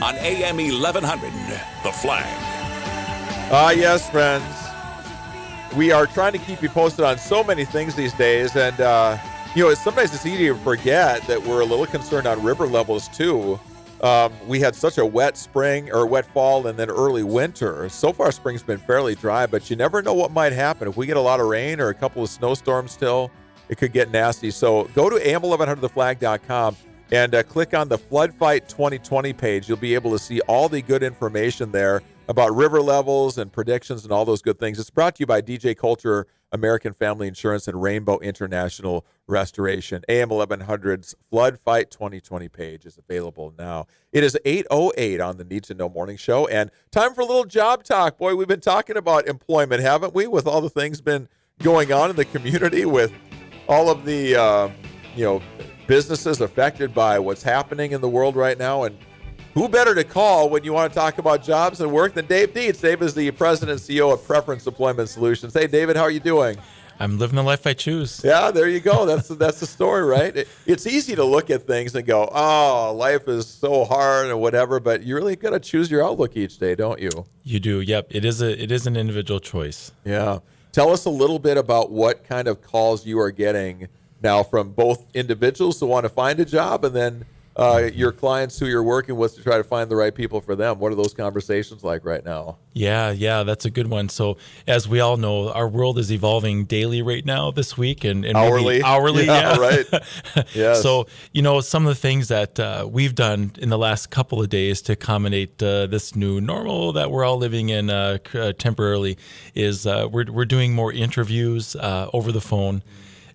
on AM 1100, The Flag. Yes, friends. We are trying to keep you posted on so many things these days, and sometimes it's easy to forget that we're a little concerned on river levels too. We had such a wet spring or wet fall and then early winter. So far, spring's been fairly dry, but you never know what might happen. If we get a lot of rain or a couple of snowstorms still, it could get nasty. So go to am1100theflag.com and click on the Flood Fight 2020 page. You'll be able to see all the good information there about river levels and predictions and all those good things. It's brought to you by DJ Culture, American Family Insurance, and Rainbow International Restoration. AM 1100's Flood Fight 2020 page is available now. It is 8:08 on the Need to Know Morning Show, and time for a little job talk. Boy, we've been talking about employment, haven't we, with all the things been going on in the community, with all of the businesses affected by what's happening in the world right now. And who better to call when you want to talk about jobs and work than Dave Dietz? Dave is the president and CEO of Preference Employment Solutions. Hey, David, how are you doing? I'm living the life I choose. Yeah, there you go. That's the story, right? It's easy to look at things and go, oh, life is so hard or whatever, but you really got to choose your outlook each day, don't you? You do. Yep. It is an individual choice. Yeah. Tell us a little bit about what kind of calls you are getting now from both individuals who want to find a job and then your clients who you're working with to try to find the right people for them. What are those conversations like right now? Yeah, that's a good one. So as we all know, our world is evolving daily right now this week and hourly. Yeah. Right. Yes. So, some of the things that we've done in the last couple of days to accommodate this new normal that we're all living in temporarily is we're doing more interviews over the phone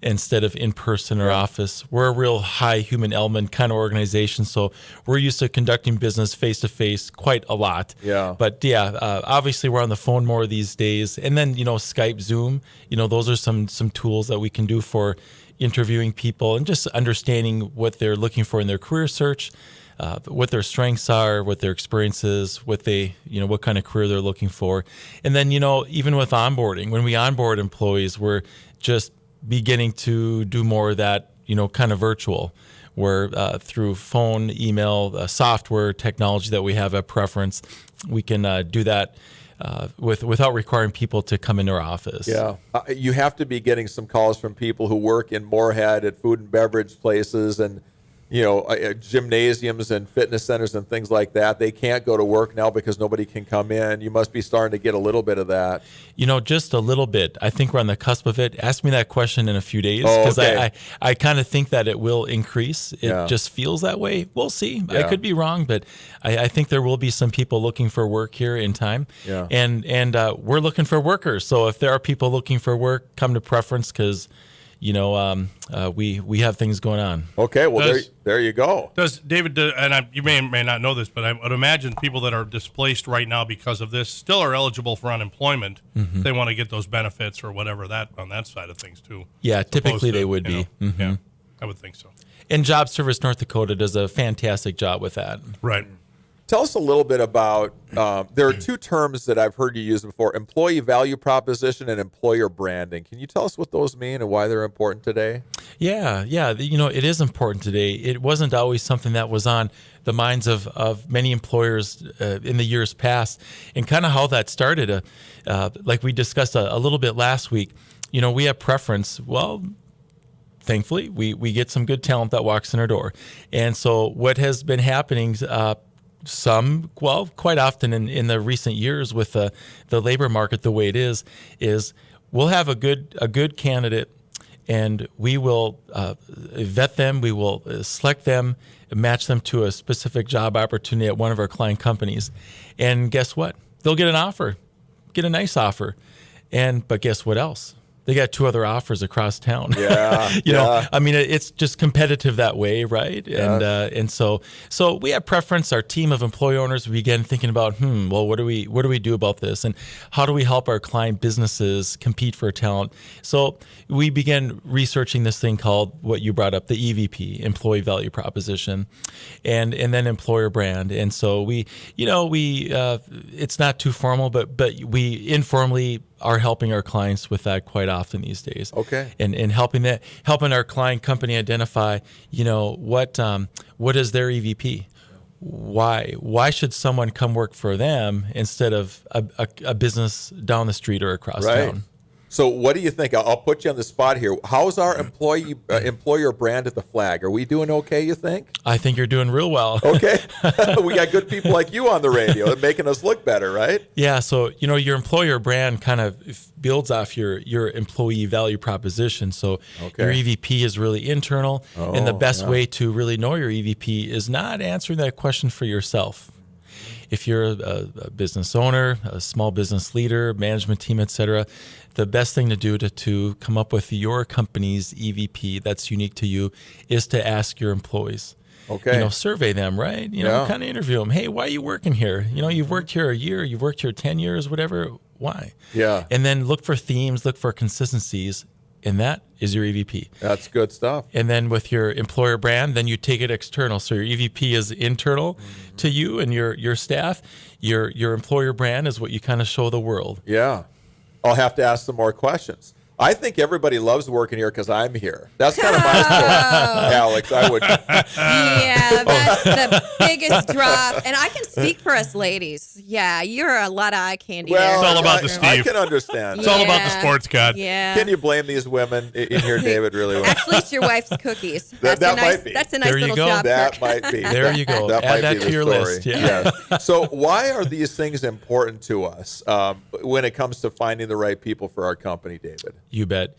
instead of in person or office. We're a real high human element kind of organization, so we're used to conducting business face to face quite a lot. Yeah. But obviously we're on the phone more these days, and then Skype, Zoom. Those are some tools that we can do for interviewing people and just understanding what they're looking for in their career search. What their strengths are, what their experience is, what kind of career they're looking for. And then, even with onboarding, when we onboard employees, we're just beginning to do more of that, kind of virtual, where through phone, email, software, technology that we have at Preference, we can do that without requiring people to come into our office. Yeah. You have to be getting some calls from people who work in Moorhead at food and beverage places and gymnasiums and fitness centers and things like that. They can't go to work now because nobody can come in. You must be starting to get a little bit of that. Just a little bit. I think we're on the cusp of it. Ask me that question in a few days because I kind of think that it will increase. It just feels that way. We'll see. Yeah. I could be wrong, but I think there will be some people looking for work here in time. Yeah. And we're looking for workers. So if there are people looking for work, come to Preference because we have things going on. Okay, well, there you go. Does David, you may or may not know this, but I would imagine people that are displaced right now because of this still are eligible for unemployment. Mm-hmm. If they want to get those benefits or whatever on that side of things too. Yeah, typically they would be. Mm-hmm. Yeah, I would think so. And Job Service North Dakota does a fantastic job with that. Right. Tell us a little bit about, there are two terms that I've heard you use before, employee value proposition and employer branding. Can you tell us what those mean and why they're important today? Yeah. It is important today. It wasn't always something that was on the minds of many employers in the years past, and kind of how that started. Like we discussed a little bit last week, we have Preference. Well, thankfully, we get some good talent that walks in our door. And so what has been happening quite often in the recent years with the labor market the way it is we'll have a good candidate and we will vet them, we will select them, match them to a specific job opportunity at one of our client companies. And guess what? They'll get an offer, get a nice offer. But guess what else? They got two other offers across town. Yeah. I mean, it's just competitive that way, right? Yeah. And so we have Preference. Our team of employee owners, we began thinking about, what do we do about this, and how do we help our client businesses compete for talent? So we began researching this thing called what you brought up, the EVP, employee value proposition, and then employer brand. And so we it's not too formal, but we informally are helping our clients with that quite often these days. Okay. And helping our client company identify, what is their EVP? why should someone come work for them instead of a business down the street or across town? So what do you think? I'll put you on the spot here. How's our employer brand at the Flag? Are we doing okay, you think? I think you're doing real well. Okay. We got good people like you on the radio making us look better, right? Yeah. So, your employer brand kind of builds off your employee value proposition. So your EVP is really internal. And the best way to really know your EVP is not answering that question for yourself. If you're a business owner, a small business leader, management team, et cetera, the best thing to do to come up with your company's EVP that's unique to you is to ask your employees. Okay. Survey them, right? Kind of interview them. Hey, why are you working here? You've worked here a year, you've worked here 10 years, whatever. Why? Yeah. And then look for themes, look for consistencies, and that is your EVP. That's good stuff. And then with your employer brand, then you take it external. So your EVP is internal to you and your staff. Your employer brand is what you kind of show the world. Yeah. I'll have to ask some more questions. I think everybody loves working here because I'm here. That's kind of my story, Alex. I would. Yeah, that's the biggest drop. And I can speak for us ladies. Yeah, you're a lot of eye candy. Well, It's all about the Steve. I can understand. It's all about the sports god. Yeah. Can you blame these women in here, David? Really well. Actually, it's your wife's cookies. That a nice, might be. That's a nice There you little go. job. That perk. might be. There you go. That Add might that be to the your story. list. Yeah. Yes. So why are these things important to us when it comes to finding the right people for our company, David? You bet.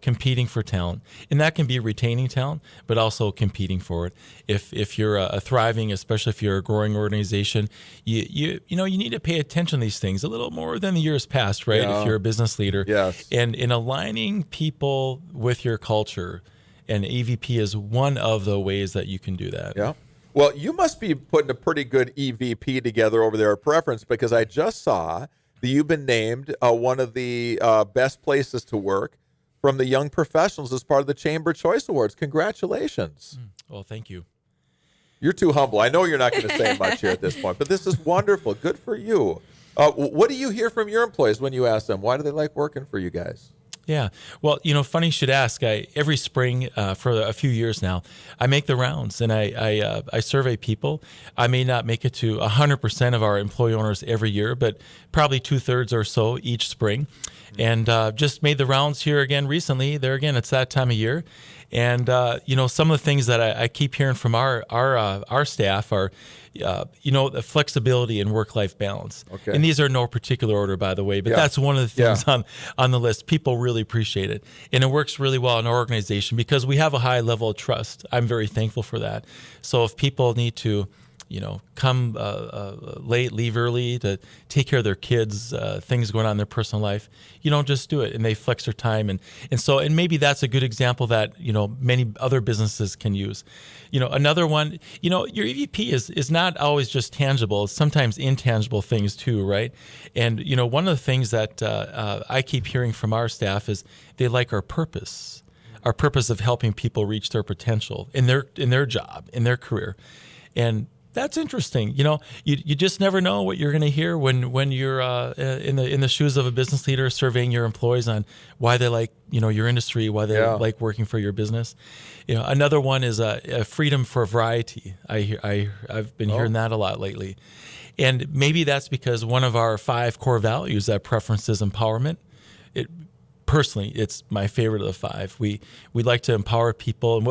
Competing for talent, and that can be retaining talent, but also competing for it. If you're a thriving, especially if you're a growing organization, you need to pay attention to these things a little more than the years past, right? Yeah. If you're a business leader, Yes. And in aligning people with your culture, and EVP is one of the ways that you can do that. Yeah. Well, you must be putting a pretty good EVP together over there at Preference, because I just saw that you've been named one of the best places to work from the young professionals as part of the Chamber Choice Awards. Congratulations. Well, thank you. You're too humble. I know you're not going to say much here at this point, but this is wonderful. Good for you. What do you hear from your employees when you ask them? Why do they like working for you guys? Yeah. Well, funny you should ask. Every spring for a few years now, I make the rounds and I survey people. I may not make it to 100% of our employee owners every year, but probably 2/3 or so each spring. And just made the rounds here again recently. There again, it's that time of year. And, some of the things that I keep hearing from our staff are, the flexibility and work-life balance. Okay. And these are no particular order, by the way, but that's one of the things on the list. People really appreciate it. And it works really well in our organization because we have a high level of trust. I'm very thankful for that. So if people need to, come late, leave early to take care of their kids, things going on in their personal life, just do it. And they flex their time. And maybe that's a good example that, many other businesses can use. Another one, your EVP is not always just tangible. It's sometimes intangible things too, right? And, one of the things that I keep hearing from our staff is they like our purpose of helping people reach their potential in their job, in their career. And that's interesting. You just never know what you're going to hear when you're in the shoes of a business leader surveying your employees on why they like your industry, why they like working for your business. Another one is a freedom for variety. I've been hearing that a lot lately, and maybe that's because one of our 5 core values at Preference is empowerment. Personally, it's my favorite of the 5. We like to empower people, and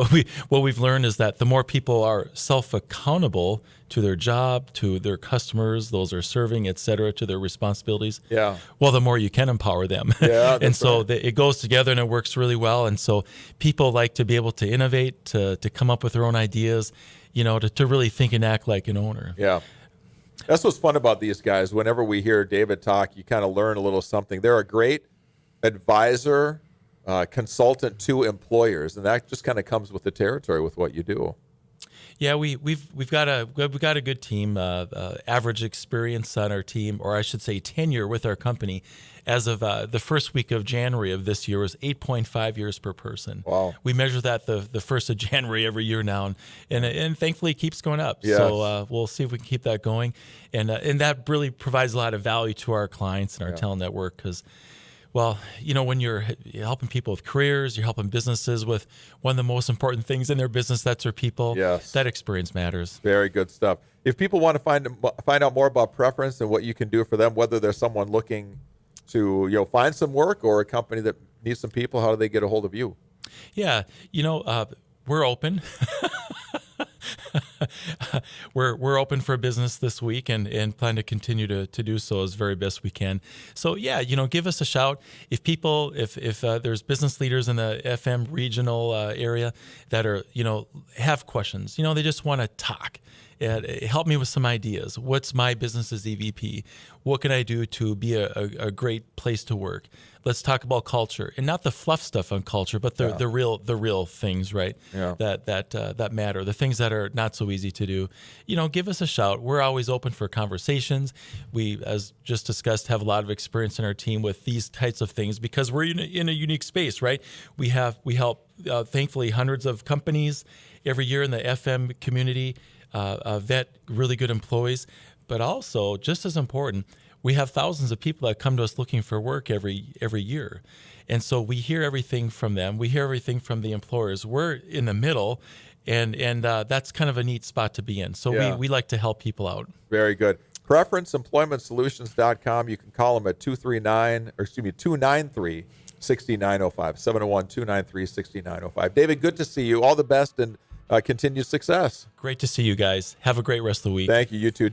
what we've learned is that the more people are self-accountable to their job, to their customers, those are serving, et cetera, to their responsibilities. Yeah. Well, the more you can empower them. Yeah. And so it goes together and it works really well. And so people like to be able to innovate, to come up with their own ideas, to really think and act like an owner. Yeah. That's what's fun about these guys. Whenever we hear David talk, you kind of learn a little something. They're a great advisor, consultant to employers, and that just kind of comes with the territory with what you do. Yeah, we've got a good team. Average experience on our team, or I should say tenure with our company, as of the first week of January of this year was 8.5 years per person. Wow. We measure that the 1st of January every year now, and thankfully it keeps going up. Yes. So we'll see if we can keep that going, and that really provides a lot of value to our clients and our talent network because Well, when you're helping people with careers, you're helping businesses with one of the most important things in their business, that's their people. Yes. That experience matters. Very good stuff. If people want to find out more about Preference and what you can do for them, whether there's someone looking to find some work or a company that needs some people, how do they get a hold of you? Yeah, we're open. We're open for business this week and plan to continue to do so as very best we can. So yeah, give us a shout. If there's business leaders in the FM regional area that are, have questions, they just want to talk. Help me with some ideas. What's my business's EVP? What can I do to be a great place to work? Let's talk about culture, and not the fluff stuff on culture, but the real things, right? Yeah. That matter, the things that are not so easy to do. Give us a shout. We're always open for conversations. We, as just discussed, have a lot of experience in our team with these types of things because we're in a unique space, right? We help thankfully hundreds of companies every year in the FM community. Vet really good employees, but also just as important, we have thousands of people that come to us looking for work every year. And so we hear everything from them. We hear everything from the employers. We're in the middle, and that's kind of a neat spot to be in. So we like to help people out. Very good. PreferenceEmploymentSolutions.com. You can call them at 293-6905, 701-293-6905. David, good to see you. All the best and continued success. Great to see you guys. Have a great rest of the week. Thank you. You too.